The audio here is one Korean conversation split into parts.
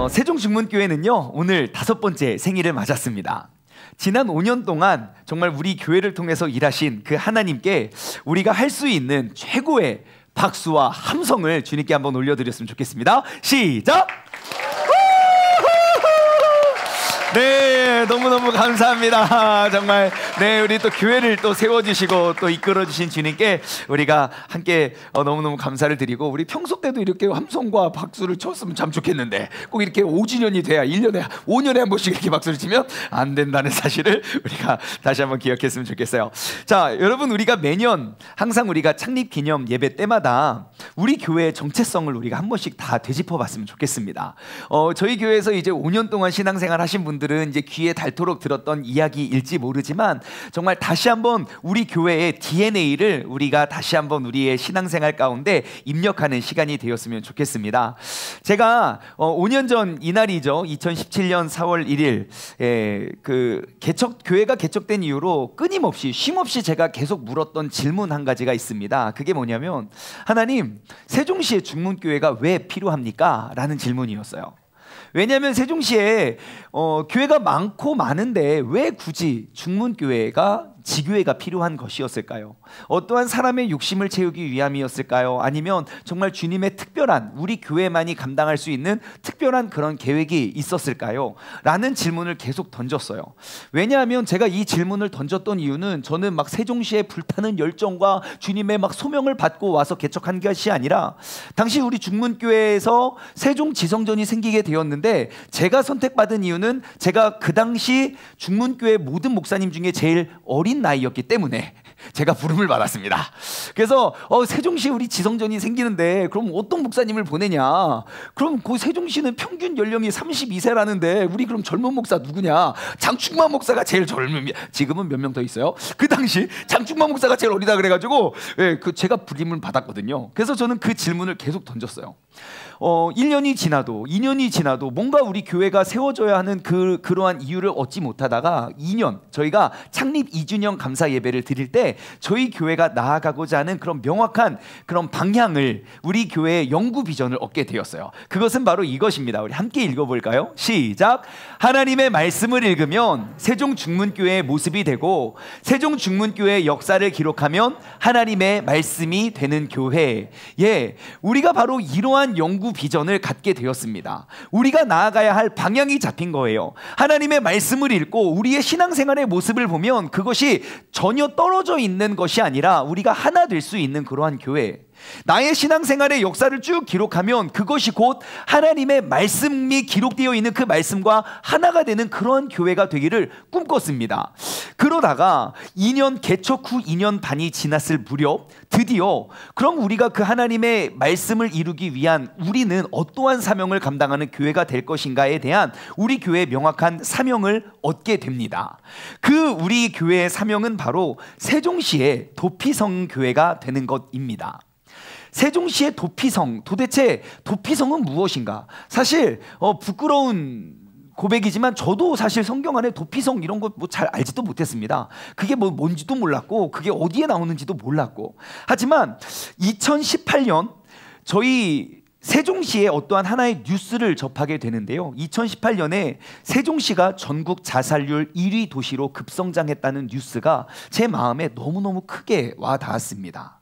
세종중문교회는요, 오늘 5번째 생일을 맞았습니다. 지난 5년 동안 정말 우리 교회를 통해서 일하신 그 하나님께 우리가 할 수 있는 최고의 박수와 함성을 주님께 한번 올려드렸으면 좋겠습니다. 시작! 네, 너무너무 감사합니다. 정말 네, 우리 또 교회를 또 세워주시고 또 이끌어주신 주님께 우리가 함께 너무너무 감사를 드리고, 우리 평소 때도 이렇게 함성과 박수를 쳤으면 참 좋겠는데 꼭 이렇게 5주년이 돼야 1년에 5년에 한 번씩 이렇게 박수를 치면 안 된다는 사실을 우리가 다시 한번 기억했으면 좋겠어요. 자, 여러분, 우리가 매년 항상 우리가 창립 기념 예배 때마다 우리 교회의 정체성을 우리가 한 번씩 다 되짚어 봤으면 좋겠습니다. 저희 교회에서 이제 5년 동안 신앙생활 하신 분들은 이제 귀에 닳도록 들었던 이야기일지 모르지만, 정말 다시 한번 우리 교회의 DNA를 우리가 다시 한번 우리의 신앙생활 가운데 입력하는 시간이 되었으면 좋겠습니다. 제가 5년 전 이날이죠. 2017년 4월 1일 교회가 개척된 이후로 끊임없이 쉼없이 제가 계속 물었던 질문 한 가지가 있습니다. 그게 뭐냐면, 하나님, 세종시의 중문교회가 왜 필요합니까? 라는 질문이었어요. 왜냐하면 세종시에 교회가 많고 많은데 왜 굳이 중문교회가 지교회가 필요한 것이었을까요? 어떠한 사람의 욕심을 채우기 위함이었을까요? 아니면 정말 주님의 특별한, 우리 교회만이 감당할 수 있는 특별한 그런 계획이 있었을까요? 라는 질문을 계속 던졌어요. 왜냐하면 제가 이 질문을 던졌던 이유는 저는 막 세종시의 불타는 열정과 주님의 막 소명을 받고 와서 개척한 것이 아니라, 당시 우리 중문교회에서 세종지성전이 생기게 되었는데 제가 선택받은 이유는 제가 그 당시 중문교회 모든 목사님 중에 제일 어린 나이였기 때문에 제가 부름을 받았습니다. 그래서 세종시에 우리 지성전이 생기는데 그럼 어떤 목사님을 보내냐? 그럼 그 세종시는 평균 연령이 32세라는데 우리 그럼 젊은 목사 누구냐? 장충만 목사가 제일 젊습니다. 지금은 몇 명 더 있어요? 그 당시 장충만 목사가 제일 어리다 그래가지고 제가 부름을 받았거든요. 그래서 저는 그 질문을 계속 던졌어요. 1년이 지나도 2년이 지나도 뭔가 우리 교회가 세워져야 하는 그러한 이유를 얻지 못하다가 2년, 저희가 창립 2주년 감사 예배를 드릴 때 저희 교회가 나아가고자 하는 그런 명확한 그런 방향을, 우리 교회의 영구 비전을 얻게 되었어요. 그것은 바로 이것입니다. 우리 함께 읽어볼까요? 시작! 하나님의 말씀을 읽으면 세종중문교회의 모습이 되고, 세종중문교회의 역사를 기록하면 하나님의 말씀이 되는 교회. 예, 우리가 바로 이러한 영구 비전을 갖게 되었습니다. 우리가 나아가야 할 방향이 잡힌 거예요. 하나님의 말씀을 읽고 우리의 신앙생활의 모습을 보면 그것이 전혀 떨어져 있는 것이 아니라 우리가 하나 될 수 있는 그러한 교회. 나의 신앙생활의 역사를 쭉 기록하면 그것이 곧 하나님의 말씀이 기록되어 있는 그 말씀과 하나가 되는 그런 교회가 되기를 꿈꿨습니다. 그러다가 2년 개척 후 2년 반이 지났을 무렵 드디어 그럼 우리가 그 하나님의 말씀을 이루기 위한 우리는 어떠한 사명을 감당하는 교회가 될 것인가에 대한 우리 교회의 명확한 사명을 얻게 됩니다. 그 우리 교회의 사명은 바로 세종시의 도피성 교회가 되는 것입니다. 세종시의 도피성, 도대체 도피성은 무엇인가? 사실 부끄러운 고백이지만 저도 사실 성경 안에 도피성 이런 거 뭐 잘 알지도 못했습니다. 그게 뭔지도 몰랐고 그게 어디에 나오는지도 몰랐고. 하지만 2018년 저희 세종시의 어떠한 하나의 뉴스를 접하게 되는데요. 2018년에 세종시가 전국 자살률 1위 도시로 급성장했다는 뉴스가 제 마음에 너무너무 크게 와 닿았습니다.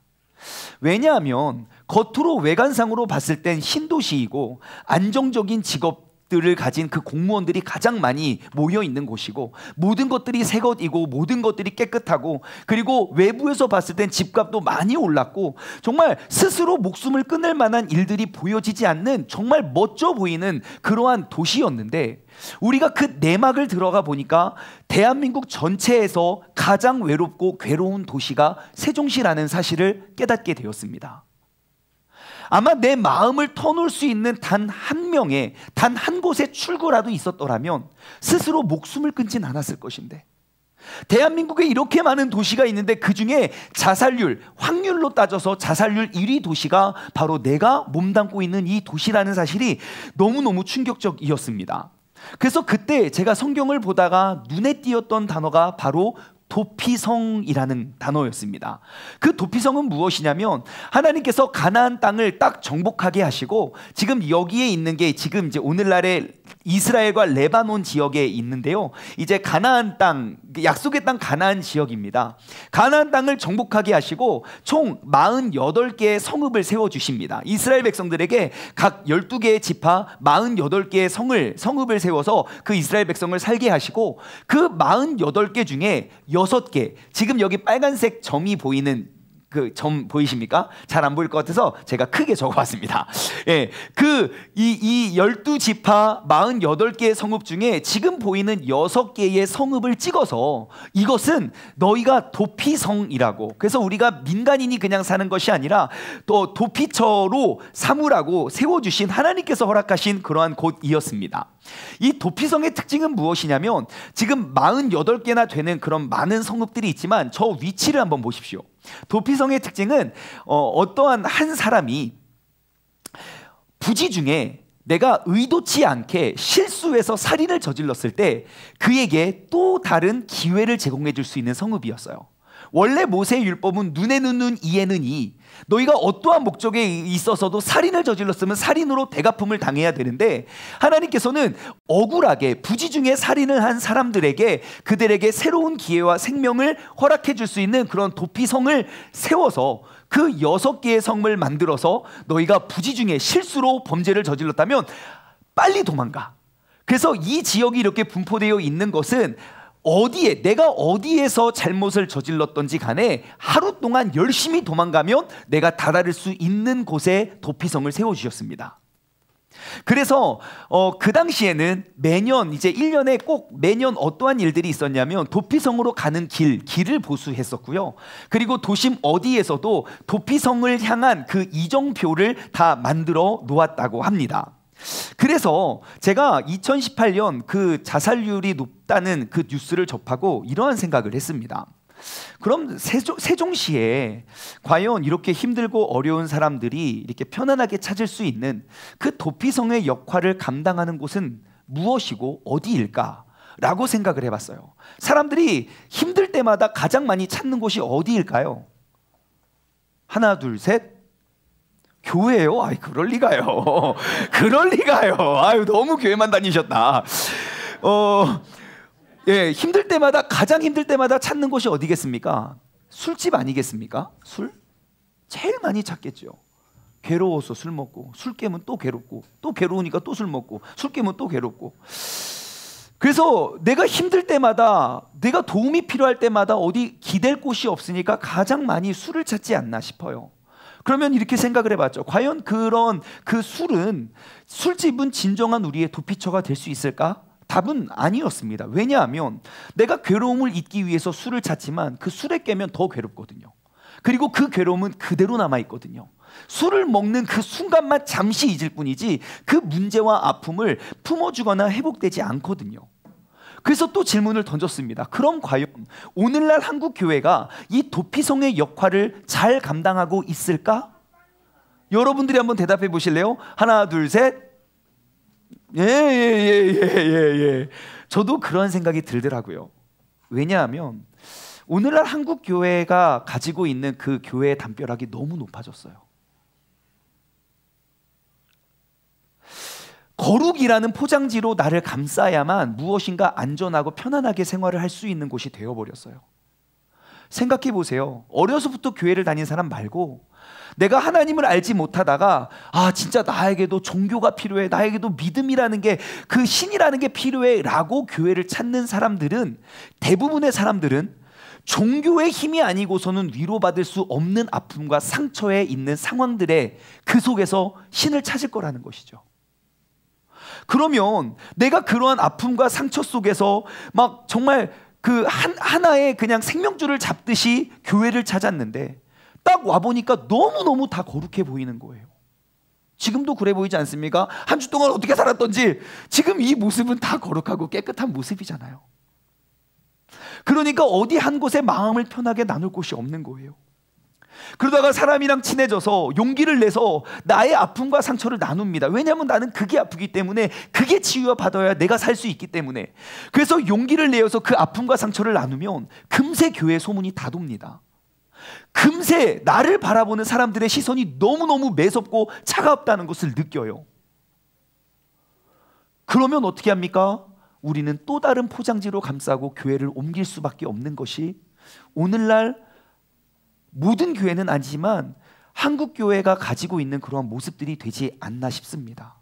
왜냐하면 겉으로 외관상으로 봤을 땐 신도시이고 안정적인 직업들을 가진 그 공무원들이 가장 많이 모여 있는 곳이고, 모든 것들이 새 것이고 모든 것들이 깨끗하고, 그리고 외부에서 봤을 땐 집값도 많이 올랐고 정말 스스로 목숨을 끊을 만한 일들이 보여지지 않는 정말 멋져 보이는 그러한 도시였는데, 우리가 그 내막을 들어가 보니까 대한민국 전체에서 가장 외롭고 괴로운 도시가 세종시라는 사실을 깨닫게 되었습니다. 아마 내 마음을 터놓을 수 있는 단 한 명의, 단 한 곳의 출구라도 있었더라면 스스로 목숨을 끊진 않았을 것인데, 대한민국에 이렇게 많은 도시가 있는데 그 중에 자살률, 확률로 따져서 자살률 1위 도시가 바로 내가 몸담고 있는 이 도시라는 사실이 너무너무 충격적이었습니다. 그래서 그때 제가 성경을 보다가 눈에 띄었던 단어가 바로 도피성이라는 단어였습니다. 그 도피성은 무엇이냐면 하나님께서 가나안 땅을 딱 정복하게 하시고 지금 여기에 있는 게 지금 이제 오늘날의 이스라엘과 레바논 지역에 있는데요. 이제 가나안 땅, 약속의 땅 가나안 지역입니다. 가나안 땅을 정복하게 하시고 총 48개의 성읍을 세워주십니다. 이스라엘 백성들에게 각 12개의 지파 48개의 성읍을 세워서 그 이스라엘 백성을 살게 하시고 그 48개 중에 6개, 지금 여기 빨간색 점이 보이는 그 점 보이십니까? 잘 안 보일 것 같아서 제가 크게 적어봤습니다. 예, 이 12지파 48개의 성읍 중에 지금 보이는 6개의 성읍을 찍어서 이것은 너희가 도피성이라고, 그래서 우리가 민간인이 그냥 사는 것이 아니라 또 도피처로 삼으라고 세워주신 하나님께서 허락하신 그러한 곳이었습니다. 이 도피성의 특징은 무엇이냐면 지금 48개나 되는 그런 많은 성읍들이 있지만 저 위치를 한번 보십시오. 도피성의 특징은 어떠한 한 사람이 부지 중에 내가 의도치 않게 실수해서 살인을 저질렀을 때 그에게 또 다른 기회를 제공해 줄 수 있는 성읍이었어요. 원래 모세의 율법은 눈에는 눈, 이에는 이, 너희가 어떠한 목적에 있어서도 살인을 저질렀으면 살인으로 대갚음을 당해야 되는데 하나님께서는 억울하게 부지 중에 살인을 한 사람들에게 그들에게 새로운 기회와 생명을 허락해 줄 수 있는 그런 도피성을 세워서 그 6개의 성을 만들어서 너희가 부지 중에 실수로 범죄를 저질렀다면 빨리 도망가. 그래서 이 지역이 이렇게 분포되어 있는 것은 어디에, 내가 어디에서 잘못을 저질렀던지 간에 하루 동안 열심히 도망가면 내가 다다를 수 있는 곳에 도피성을 세워주셨습니다. 그래서 그 당시에는 매년 이제 1년에 꼭 매년 어떠한 일들이 있었냐면 도피성으로 가는 길을 보수했었고요. 그리고 도심 어디에서도 도피성을 향한 그 이정표를 다 만들어 놓았다고 합니다. 그래서 제가 2018년 그 자살률이 높다는 그 뉴스를 접하고 이러한 생각을 했습니다. 그럼 세종시에 과연 이렇게 힘들고 어려운 사람들이 이렇게 편안하게 찾을 수 있는 그 도피성의 역할을 감당하는 곳은 무엇이고 어디일까? 라고 생각을 해봤어요. 사람들이 힘들 때마다 가장 많이 찾는 곳이 어디일까요? 하나, 둘, 셋. 교회요? 아이, 그럴 리가요. 그럴 리가요. 아유, 너무 교회만 다니셨다. 예, 힘들 때마다, 가장 힘들 때마다 찾는 곳이 어디겠습니까? 술집 아니겠습니까? 술? 제일 많이 찾겠죠. 괴로워서 술 먹고, 술 깨면 또 괴롭고, 또 괴로우니까 또 술 먹고, 술 깨면 또 괴롭고. 그래서 내가 힘들 때마다, 내가 도움이 필요할 때마다 어디 기댈 곳이 없으니까 가장 많이 술을 찾지 않나 싶어요. 그러면 이렇게 생각을 해봤죠. 과연 그런 그 술집은 진정한 우리의 도피처가 될 수 있을까? 답은 아니었습니다. 왜냐하면 내가 괴로움을 잊기 위해서 술을 찾지만 그 술에 깨면 더 괴롭거든요. 그리고 그 괴로움은 그대로 남아있거든요. 술을 먹는 그 순간만 잠시 잊을 뿐이지 그 문제와 아픔을 품어주거나 회복되지 않거든요. 그래서 또 질문을 던졌습니다. 그럼 과연 오늘날 한국 교회가 이 도피성의 역할을 잘 감당하고 있을까? 여러분들이 한번 대답해 보실래요? 하나, 둘, 셋. 예. 저도 그런 생각이 들더라고요. 왜냐하면 오늘날 한국 교회가 가지고 있는 그 교회의 담벼락이 너무 높아졌어요. 거룩이라는 포장지로 나를 감싸야만 무엇인가 안전하고 편안하게 생활을 할 수 있는 곳이 되어버렸어요. 생각해 보세요. 어려서부터 교회를 다닌 사람 말고 내가 하나님을 알지 못하다가 진짜 나에게도 종교가 필요해, 나에게도 믿음이라는 게, 그 신이라는 게 필요해 라고 교회를 찾는 사람들은, 대부분의 사람들은 종교의 힘이 아니고서는 위로받을 수 없는 아픔과 상처에 있는 상황들에 그 속에서 신을 찾을 거라는 것이죠. 그러면 내가 그러한 아픔과 상처 속에서 막 정말 그 하나의 그냥 생명줄을 잡듯이 교회를 찾았는데 딱 와보니까 너무너무 다 거룩해 보이는 거예요. 지금도 그래 보이지 않습니까? 한 주 동안 어떻게 살았던지 지금 이 모습은 다 거룩하고 깨끗한 모습이잖아요. 그러니까 어디 한 곳에 마음을 편하게 나눌 곳이 없는 거예요. 그러다가 사람이랑 친해져서 용기를 내서 나의 아픔과 상처를 나눕니다. 왜냐하면 나는 그게 아프기 때문에, 그게 치유받아야 내가 살 수 있기 때문에. 그래서 용기를 내어서 그 아픔과 상처를 나누면 금세 교회 소문이 다 돕니다. 금세 나를 바라보는 사람들의 시선이 너무너무 매섭고 차갑다는 것을 느껴요. 그러면 어떻게 합니까? 우리는 또 다른 포장지로 감싸고 교회를 옮길 수밖에 없는 것이 오늘날 모든 교회는 아니지만 한국 교회가 가지고 있는 그러한 모습들이 되지 않나 싶습니다.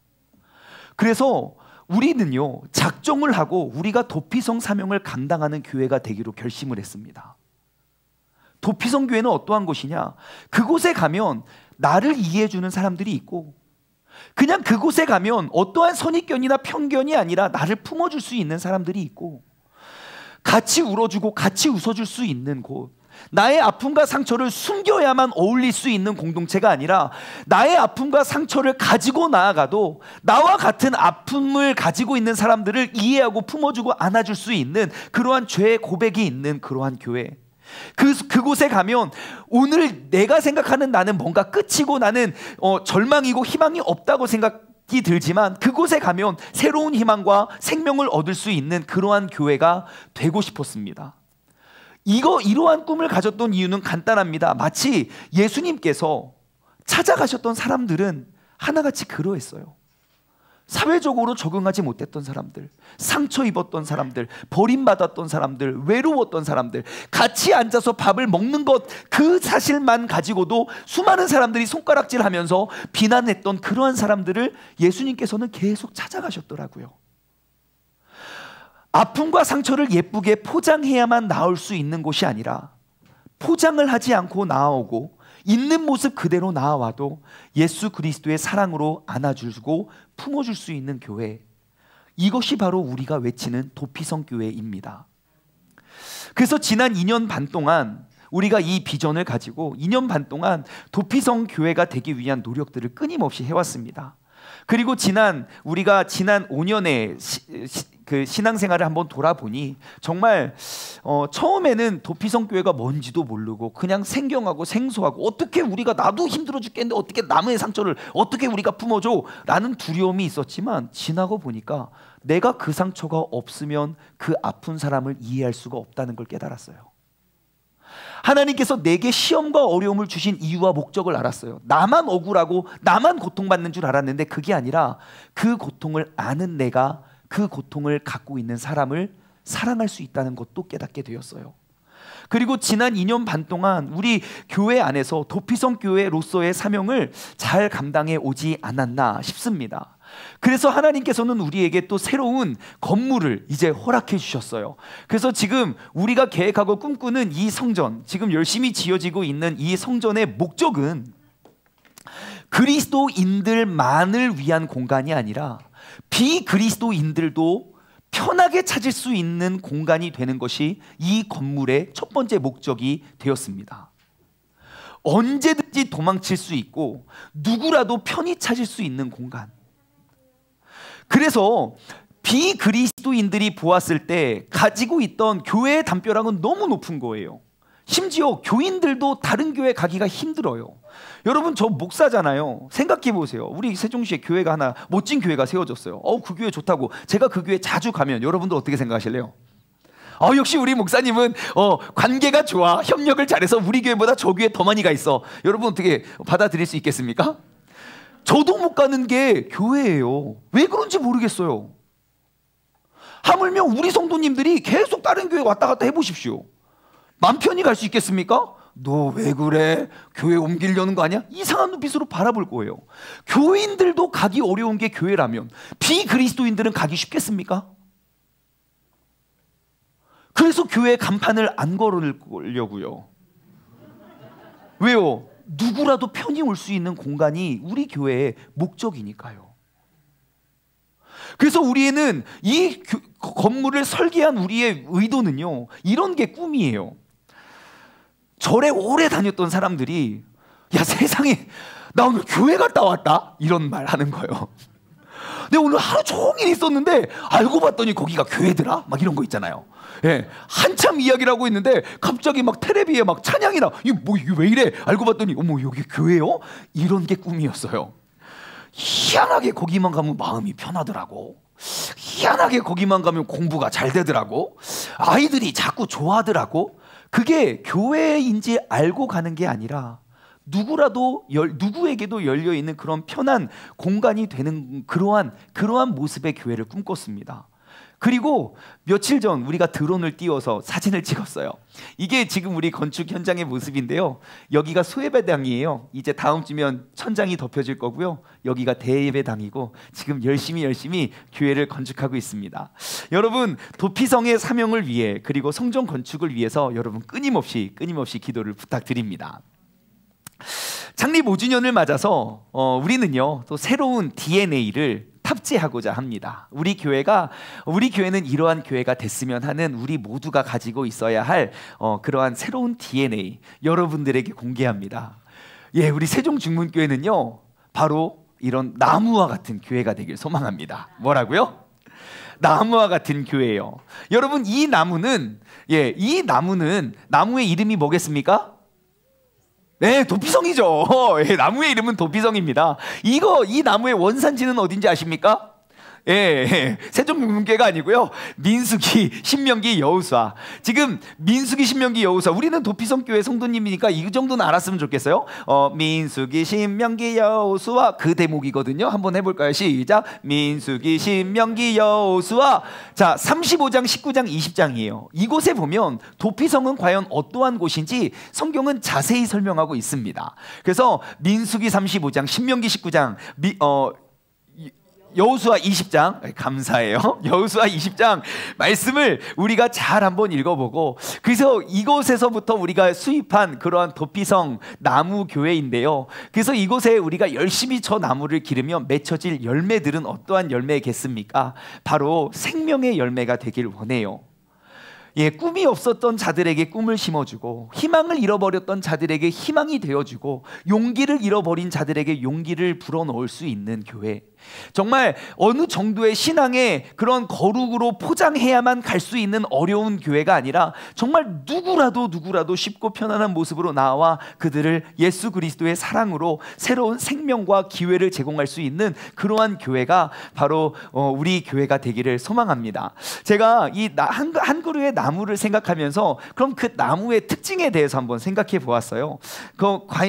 그래서 우리는요, 작정을 하고 우리가 도피성 사명을 감당하는 교회가 되기로 결심을 했습니다. 도피성 교회는 어떠한 곳이냐? 그곳에 가면 나를 이해해주는 사람들이 있고, 그냥 그곳에 가면 어떠한 선입견이나 편견이 아니라 나를 품어줄 수 있는 사람들이 있고, 같이 울어주고 같이 웃어줄 수 있는 곳, 나의 아픔과 상처를 숨겨야만 어울릴 수 있는 공동체가 아니라 나의 아픔과 상처를 가지고 나아가도 나와 같은 아픔을 가지고 있는 사람들을 이해하고 품어주고 안아줄 수 있는 그러한 죄의 고백이 있는 그러한 교회. 그곳에 가면 오늘 내가 생각하는 나는 뭔가 끝이고 나는 절망이고 희망이 없다고 생각이 들지만, 그곳에 가면 새로운 희망과 생명을 얻을 수 있는 그러한 교회가 되고 싶었습니다. 이러한 꿈을 가졌던 이유는 간단합니다. 마치 예수님께서 찾아가셨던 사람들은 하나같이 그러했어요. 사회적으로 적응하지 못했던 사람들, 상처 입었던 사람들, 버림받았던 사람들, 외로웠던 사람들, 같이 앉아서 밥을 먹는 것, 그 사실만 가지고도 수많은 사람들이 손가락질하면서 비난했던 그러한 사람들을 예수님께서는 계속 찾아가셨더라고요. 아픔과 상처를 예쁘게 포장해야만 나올 수 있는 곳이 아니라 포장을 하지 않고 나아오고 있는 모습 그대로 나아와도 예수 그리스도의 사랑으로 안아주고 품어줄 수 있는 교회, 이것이 바로 우리가 외치는 도피성 교회입니다. 그래서 지난 2년 반 동안 우리가 이 비전을 가지고 2년 반 동안 도피성 교회가 되기 위한 노력들을 끊임없이 해왔습니다. 그리고 우리가 지난 5년의 그 신앙생활을 한번 돌아보니 정말 처음에는 도피성 교회가 뭔지도 모르고 그냥 생경하고 생소하고, 어떻게 우리가, 나도 힘들어 죽겠는데 어떻게 남의 상처를 어떻게 우리가 품어줘? 라는 두려움이 있었지만, 지나고 보니까 내가 그 상처가 없으면 그 아픈 사람을 이해할 수가 없다는 걸 깨달았어요. 하나님께서 내게 시험과 어려움을 주신 이유와 목적을 알았어요. 나만 억울하고 나만 고통받는 줄 알았는데 그게 아니라 그 고통을 아는 내가 그 고통을 갖고 있는 사람을 사랑할 수 있다는 것도 깨닫게 되었어요. 그리고 지난 2년 반 동안 우리 교회 안에서 도피성 교회로서의 사명을 잘 감당해 오지 않았나 싶습니다. 그래서 하나님께서는 우리에게 또 새로운 건물을 이제 허락해 주셨어요. 그래서 지금 우리가 계획하고 꿈꾸는 이 성전, 지금 열심히 지어지고 있는 이 성전의 목적은 그리스도인들만을 위한 공간이 아니라 비그리스도인들도 편하게 찾을 수 있는 공간이 되는 것이 이 건물의 첫 번째 목적이 되었습니다. 언제든지 도망칠 수 있고 누구라도 편히 찾을 수 있는 공간. 그래서 비그리스도인들이 보았을 때 가지고 있던 교회의 담벼락은 너무 높은 거예요. 심지어 교인들도 다른 교회 가기가 힘들어요. 여러분, 저 목사잖아요. 생각해 보세요. 우리 세종시에 교회가 하나, 멋진 교회가 세워졌어요. 그 교회 좋다고 제가 그 교회 자주 가면 여러분들 어떻게 생각하실래요? 역시 우리 목사님은 관계가 좋아, 협력을 잘해서 우리 교회보다 저 교회 더 많이 가 있어. 여러분 어떻게 받아들일 수 있겠습니까? 저도 못 가는 게 교회예요. 왜 그런지 모르겠어요. 하물며 우리 성도님들이 계속 다른 교회 왔다 갔다 해보십시오. 맘 편히 갈 수 있겠습니까? 너 왜 그래? 교회 옮기려는 거 아니야? 이상한 눈빛으로 바라볼 거예요. 교인들도 가기 어려운 게 교회라면 비그리스도인들은 가기 쉽겠습니까? 그래서 교회 간판을 안 걸으려고요. 왜요? 누구라도 편히 올 수 있는 공간이 우리 교회의 목적이니까요. 그래서 우리는 이 건물을 설계한 우리의 의도는요, 이런 게 꿈이에요. 절에 오래 다녔던 사람들이, 야, 세상에 나 오늘 교회 갔다 왔다, 이런 말 하는 거예요. 내가 오늘 하루 종일 있었는데 알고 봤더니 거기가 교회더라, 막 이런 거 있잖아요. 예, 한참 이야기를 하고 있는데 갑자기 막 텔레비에 막 찬양이 나. 이게 왜 이래? 알고 봤더니 어머, 여기 교회요? 이런 게 꿈이었어요. 희한하게 거기만 가면 마음이 편하더라고. 희한하게 거기만 가면 공부가 잘 되더라고. 아이들이 자꾸 좋아하더라고. 그게 교회인지 알고 가는 게 아니라 누구에게도 열려 있는 그런 편한 공간이 되는 그러한 모습의 교회를 꿈꿨습니다. 그리고 며칠 전 우리가 드론을 띄워서 사진을 찍었어요. 이게 지금 우리 건축 현장의 모습인데요. 여기가 소예배당이에요. 이제 다음 주면 천장이 덮여질 거고요. 여기가 대예배당이고 지금 열심히 교회를 건축하고 있습니다. 여러분, 도피성의 사명을 위해 그리고 성전 건축을 위해서 여러분 끊임없이 기도를 부탁드립니다. 창립 5주년을 맞아서 우리는요 또 새로운 DNA를 탑재하고자 합니다. 우리 교회는 이러한 교회가 됐으면 하는 우리 모두가 가지고 있어야 할 그러한 새로운 DNA 여러분들에게 공개합니다. 예, 우리 세종중문교회는요 바로 이런 나무와 같은 교회가 되길 소망합니다. 뭐라고요? 나무와 같은 교회예요. 여러분, 이 나무는 나무의 이름이 뭐겠습니까? 네, 도피성이죠. 나무의 이름은 도피성입니다. 이 나무의 원산지는 어딘지 아십니까? 세종문교회가 아니고요. 민수기, 신명기, 여호수아. 지금 민수기, 신명기, 여호수아. 우리는 도피성교회 성도님이니까 이 정도는 알았으면 좋겠어요. 민수기, 신명기, 여호수아 그 대목이거든요. 한번 해볼까요? 시작. 민수기, 신명기, 여호수아. 자, 35장, 19장, 20장이에요. 이곳에 보면 도피성은 과연 어떠한 곳인지 성경은 자세히 설명하고 있습니다. 그래서 민수기 35장, 신명기 19장, 여호수아 20장, 감사해요. 여호수아 20장 말씀을 우리가 잘 한번 읽어보고, 그래서 이곳에서부터 우리가 수입한 그러한 도피성 나무 교회인데요. 그래서 이곳에 우리가 열심히 저 나무를 기르면 맺혀질 열매들은 어떠한 열매겠습니까? 바로 생명의 열매가 되길 원해요. 예, 꿈이 없었던 자들에게 꿈을 심어주고, 희망을 잃어버렸던 자들에게 희망이 되어주고, 용기를 잃어버린 자들에게 용기를 불어넣을 수 있는 교회. 정말 어느 정도의 신앙의 그런 거룩으로 포장해야만 갈 수 있는 어려운 교회가 아니라 정말 누구라도 쉽고 편안한 모습으로 나와 그들을 예수 그리스도의 사랑으로 새로운 생명과 기회를 제공할 수 있는 그러한 교회가 바로 우리 교회가 되기를 소망합니다. 제가 이 한 그루의 나무를 생각하면서 그럼 그 나무의 특징에 대해서 한번 생각해 보았어요.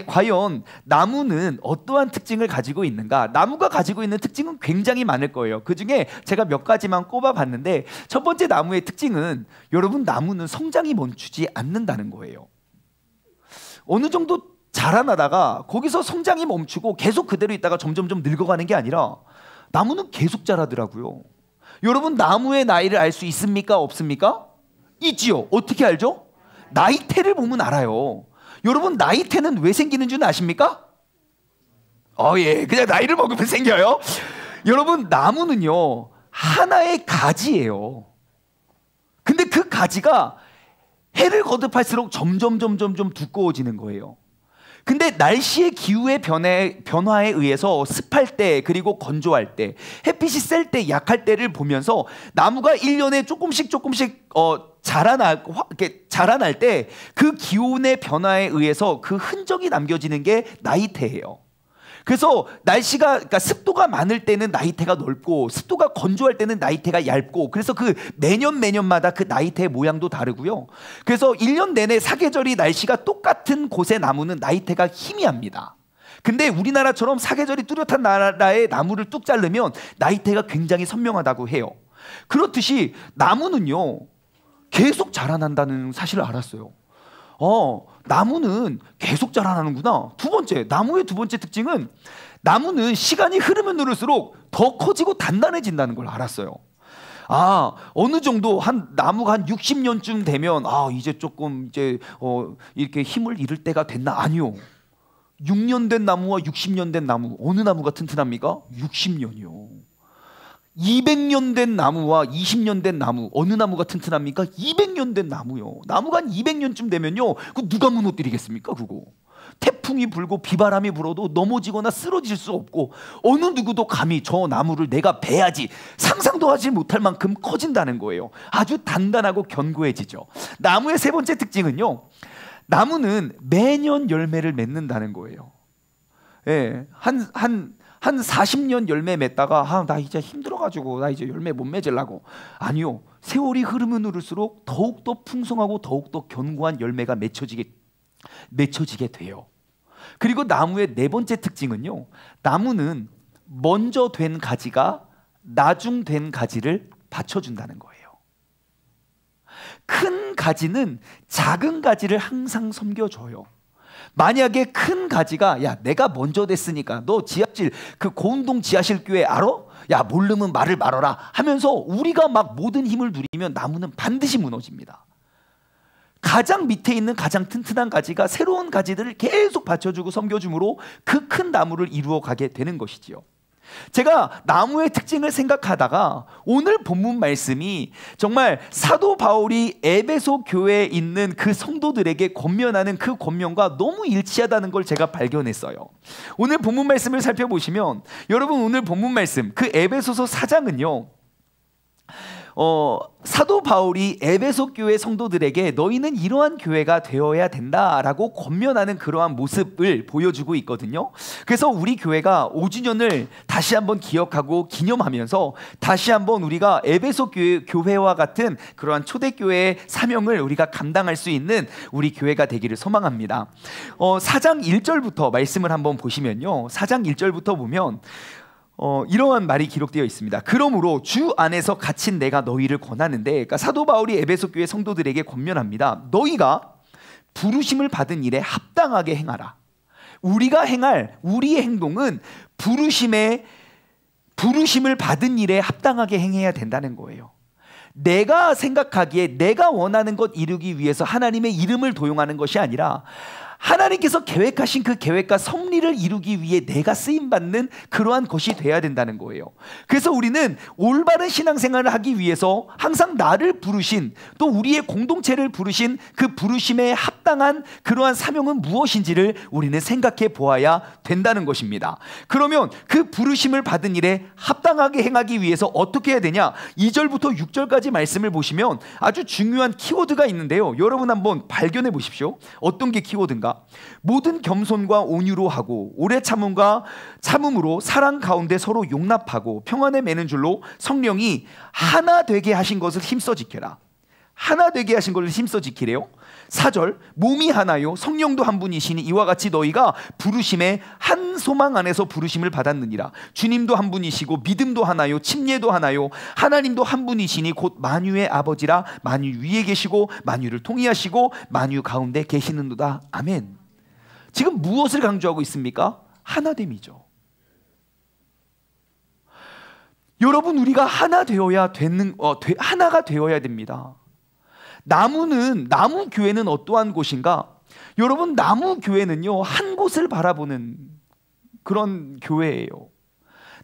과연 나무는 어떠한 특징을 가지고 있는가? 나무가 가지고 있는 특징은 굉장히 많을 거예요. 그 중에 제가 몇 가지만 꼽아봤는데, 첫 번째 나무의 특징은 여러분, 나무는 성장이 멈추지 않는다는 거예요. 어느 정도 자라나다가 거기서 성장이 멈추고 계속 그대로 있다가 점점점 늙어가는 게 아니라 나무는 계속 자라더라고요. 여러분, 나무의 나이를 알 수 있습니까? 없습니까? 있지요. 어떻게 알죠? 나이테를 보면 알아요. 여러분, 나이테는 왜 생기는 줄 아십니까? 예, 그냥 나이를 먹으면 생겨요. 여러분, 나무는요 하나의 가지예요. 근데 그 가지가 해를 거듭할수록 점점 두꺼워지는 거예요. 근데 날씨의 기후의 변화에 의해서 습할 때, 그리고 건조할 때, 햇빛이 셀 때, 약할 때를 보면서 나무가 1년에 조금씩 자라날 때 그 기온의 변화에 의해서 그 흔적이 남겨지는 게 나이테예요. 그래서 그러니까 습도가 많을 때는 나이테가 넓고, 습도가 건조할 때는 나이테가 얇고, 그래서 그 매년마다 그 나이테의 모양도 다르고요. 그래서 1년 내내 사계절이 날씨가 똑같은 곳의 나무는 나이테가 희미합니다. 근데 우리나라처럼 사계절이 뚜렷한 나라의 나무를 뚝 자르면 나이테가 굉장히 선명하다고 해요. 그렇듯이 나무는요 계속 자라난다는 사실을 알았어요. 나무는 계속 자라나는구나. 나무의 두 번째 특징은 나무는 시간이 흐르면 흐를수록 더 커지고 단단해진다는 걸 알았어요. 어느 정도 나무가 한 60년쯤 되면 이제 이렇게 힘을 잃을 때가 됐나? 아니요. 6년 된 나무와 60년 된 나무, 어느 나무가 튼튼합니까? 60년이요. 200년 된 나무와 20년 된 나무, 어느 나무가 튼튼합니까? 200년 된 나무요. 나무가 한 200년쯤 되면요, 그거 누가 무너뜨리겠습니까? 그거 태풍이 불고 비바람이 불어도 넘어지거나 쓰러질 수 없고 어느 누구도 감히 저 나무를 내가 베야지 상상도 하지 못할 만큼 커진다는 거예요. 아주 단단하고 견고해지죠. 나무의 세 번째 특징은요, 나무는 매년 열매를 맺는다는 거예요. 예, 한 40년 열매 맺다가 나 이제 힘들어가지고 나 이제 열매 못 맺으려고. 아니요, 세월이 흐르면 흐를수록 더욱더 풍성하고 더욱더 견고한 열매가 맺혀지게 돼요. 그리고 나무의 네 번째 특징은요, 나무는 먼저 된 가지가 나중 된 가지를 받쳐준다는 거예요. 큰 가지는 작은 가지를 항상 섬겨줘요. 만약에 큰 가지가 야 내가 먼저 됐으니까 너 지하실 그 고운동 지하실 교회 알아? 야 모르면 말을 말아라 하면서 우리가 막 모든 힘을 누리면 나무는 반드시 무너집니다. 가장 밑에 있는 가장 튼튼한 가지가 새로운 가지들을 계속 받쳐주고 섬겨줌으로 그 큰 나무를 이루어 가게 되는 것이지요. 제가 나무의 특징을 생각하다가 오늘 본문 말씀이 정말 사도 바울이 에베소 교회에 있는 그 성도들에게 권면하는 그 권면과 너무 일치하다는 걸 제가 발견했어요. 오늘 본문 말씀을 살펴보시면 여러분, 오늘 본문 말씀 그 에베소서 4장은요, 사도 바울이 에베소 교회 성도들에게 너희는 이러한 교회가 되어야 된다라고 권면하는 그러한 모습을 보여주고 있거든요. 그래서 우리 교회가 5주년을 다시 한번 기억하고 기념하면서 다시 한번 우리가 에베소 교회와 같은 그러한 초대교회의 사명을 우리가 감당할 수 있는 우리 교회가 되기를 소망합니다. 4장 1절부터 말씀을 한번 보시면요, 4장 1절부터 보면 이러한 말이 기록되어 있습니다. 그러므로 주 안에서 갇힌 내가 너희를 권하는데, 그러니까 사도 바울이 에베소 교회 성도들에게 권면합니다. 너희가 부르심을 받은 일에 합당하게 행하라. 우리가 행할 우리의 행동은 부르심을 받은 일에 합당하게 행해야 된다는 거예요. 내가 생각하기에 내가 원하는 것 이루기 위해서 하나님의 이름을 도용하는 것이 아니라 하나님께서 계획하신 그 계획과 섭리를 이루기 위해 내가 쓰임받는 그러한 것이 돼야 된다는 거예요. 그래서 우리는 올바른 신앙생활을 하기 위해서 항상 나를 부르신, 또 우리의 공동체를 부르신 그 부르심에 합당한 그러한 사명은 무엇인지를 우리는 생각해 보아야 된다는 것입니다. 그러면 그 부르심을 받은 일에 합당하게 행하기 위해서 어떻게 해야 되냐? 2절부터 6절까지 말씀을 보시면 아주 중요한 키워드가 있는데요, 여러분 한번 발견해 보십시오. 어떤 게 키워드인가? 모든 겸손과 온유로 하고 오래 참음으로 사랑 가운데 서로 용납하고 평안에 매는 줄로 성령이 하나 되게 하신 것을 힘써 지켜라. 하나 되게 하신 것을 힘써 지키래요. 4절, 몸이 하나요 성령도 한 분이시니 이와 같이 너희가 부르심의 한 소망 안에서 부르심을 받았느니라. 주님도 한 분이시고 믿음도 하나요 침례도 하나요 하나님도 한 분이시니 곧 만유의 아버지라. 만유 위에 계시고 만유를 통치하시고 만유 가운데 계시는도다. 아멘. 지금 무엇을 강조하고 있습니까? 하나됨이죠. 여러분, 우리가 하나 되어야 하나가 되어야 됩니다. 나무 교회는 어떠한 곳인가? 여러분, 나무 교회는요, 한 곳을 바라보는 그런 교회예요.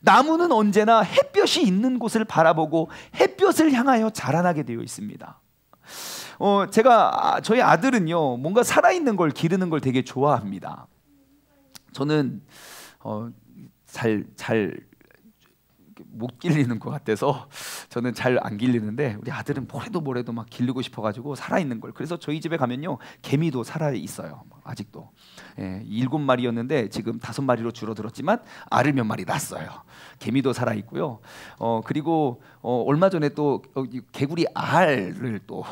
나무는 언제나 햇볕이 있는 곳을 바라보고 햇볕을 향하여 자라나게 되어 있습니다. 저희 아들은요, 뭔가 살아있는 걸 기르는 걸 되게 좋아합니다. 저는 잘 못 길리는 것 같아서 저는 잘 안 길리는데, 우리 아들은 뭐래도 막 기르고 싶어가지고 살아있는 걸. 그래서 저희 집에 가면요, 개미도 살아있어요. 아직도 7마리였는데 지금 5마리로 줄어들었지만 알을 몇 마리 낳았어요. 개미도 살아있고요. 그리고 얼마 전에 또 개구리 알을 또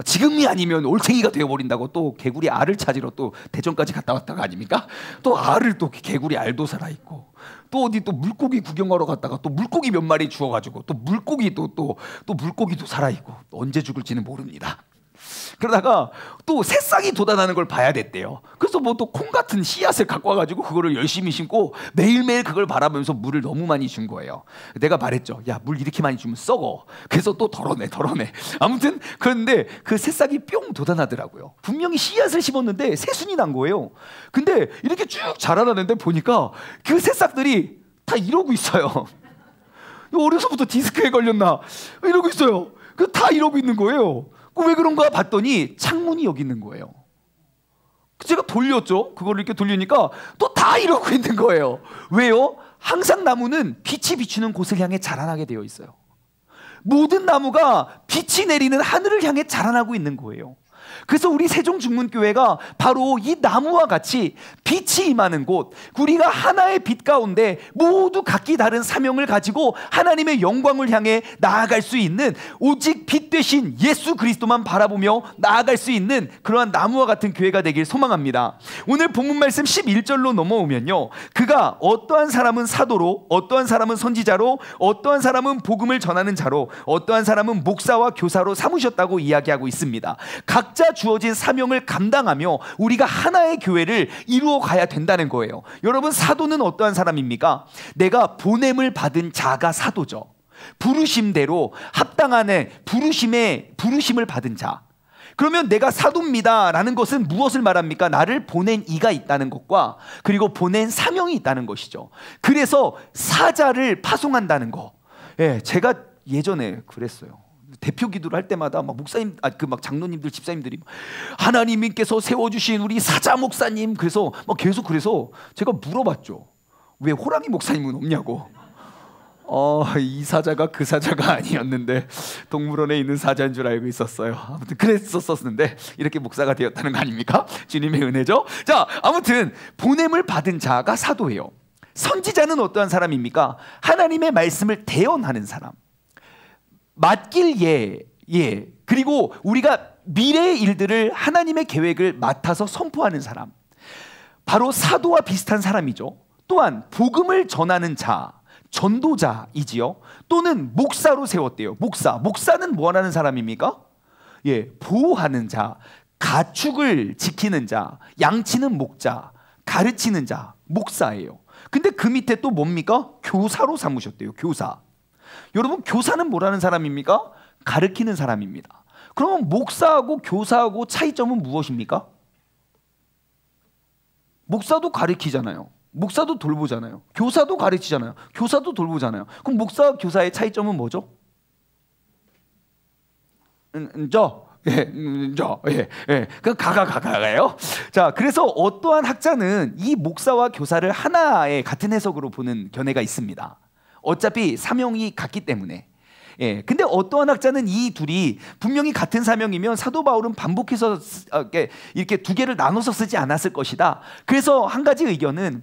지금이 아니면 올챙이가 되어버린다고 또 개구리 알을 찾으러 또 대전까지 갔다 왔다가 아닙니까? 또 알을 또 개구리 알도 살아있고, 또 어디 또 물고기 구경하러 갔다가 또 물고기 몇 마리 주워가지고 또 물고기도 살아있고, 언제 죽을지는 모릅니다. 그러다가 또 새싹이 돋아나는 걸 봐야 됐대요. 그래서 뭐 또 콩 같은 씨앗을 갖고 와가지고 그거를 열심히 심고 매일매일 그걸 바라보면서 물을 너무 많이 준 거예요. 내가 말했죠. 야, 물 이렇게 많이 주면 썩어. 그래서 또 덜어내. 아무튼 그런데 그 새싹이 뿅 돋아나더라고요. 분명히 씨앗을 심었는데 새순이 난 거예요. 근데 이렇게 쭉 자라나는데 보니까 그 새싹들이 다 이러고 있어요. 어려서부터 디스크에 걸렸나 이러고 있어요. 다 이러고 있는 거예요. 왜 그런가 봤더니 창문이 여기 있는 거예요. 제가 돌렸죠. 그걸 이렇게 돌리니까 또 다 이러고 있는 거예요. 왜요? 항상 나무는 빛이 비추는 곳을 향해 자라나게 되어 있어요. 모든 나무가 빛이 내리는 하늘을 향해 자라나고 있는 거예요. 그래서 우리 세종중문교회가 바로 이 나무와 같이 빛이 임하는 곳, 우리가 하나의 빛 가운데 모두 각기 다른 사명을 가지고 하나님의 영광을 향해 나아갈 수 있는, 오직 빛 되신 예수 그리스도만 바라보며 나아갈 수 있는 그러한 나무와 같은 교회가 되길 소망합니다. 오늘 본문 말씀 11절로 넘어오면요, 그가 어떠한 사람은 사도로, 어떠한 사람은 선지자로, 어떠한 사람은 복음을 전하는 자로, 어떠한 사람은 목사와 교사로 삼으셨다고 이야기하고 있습니다. 각자 주어진 사명을 감당하며 우리가 하나의 교회를 이루어 가야 된다는 거예요. 여러분, 사도는 어떠한 사람입니까? 내가 보냄을 받은 자가 사도죠. 부르심대로 합당한 부르심을 받은 자. 그러면 내가 사도입니다 라는 것은 무엇을 말합니까? 나를 보낸 이가 있다는 것과 그리고 보낸 사명이 있다는 것이죠. 그래서 사자를 파송한다는 거. 예, 제가 예전에 그랬어요. 대표 기도를 할 때마다 막 목사님, 막 장로님들, 집사님들이 하나님께서 세워주신 우리 사자 목사님, 그래서 막 계속, 그래서 제가 물어봤죠. 왜 호랑이 목사님은 없냐고. 이 사자가 그 사자가 아니었는데 동물원에 있는 사자인 줄 알고 있었어요. 아무튼 그랬었는데 이렇게 목사가 되었다는 거 아닙니까? 주님의 은혜죠. 자, 아무튼 보냄을 받은 자가 사도예요. 선지자는 어떠한 사람입니까? 하나님의 말씀을 대언하는 사람. 맡길 예. 그리고 우리가 미래의 일들을, 하나님의 계획을 맡아서 선포하는 사람. 바로 사도와 비슷한 사람이죠. 또한 복음을 전하는 자, 전도자이지요. 또는 목사로 세웠대요. 목사는 뭐 하는 사람입니까? 예, 보호하는 자, 가축을 지키는 자, 양치는 목자, 가르치는 자, 목사예요. 근데 그 밑에 또 뭡니까? 교사로 삼으셨대요. 교사. 여러분, 교사는 뭐라는 사람입니까? 가르치는 사람입니다. 그러면 목사하고 교사하고 차이점은 무엇입니까? 목사도 가르치잖아요. 목사도 돌보잖아요. 교사도 가르치잖아요. 교사도 돌보잖아요. 그럼 목사와 교사의 차이점은 뭐죠? 가가요. 자, 그래서 어떠한 학자는 이 목사와 교사를 하나의 같은 해석으로 보는 견해가 있습니다. 어차피 사명이 같기 때문에. 예, 근데 어떠한 학자는 이 둘이 분명히 같은 사명이면 사도 바울은 반복해서 이렇게 두 개를 나눠서 쓰지 않았을 것이다. 그래서 한 가지 의견은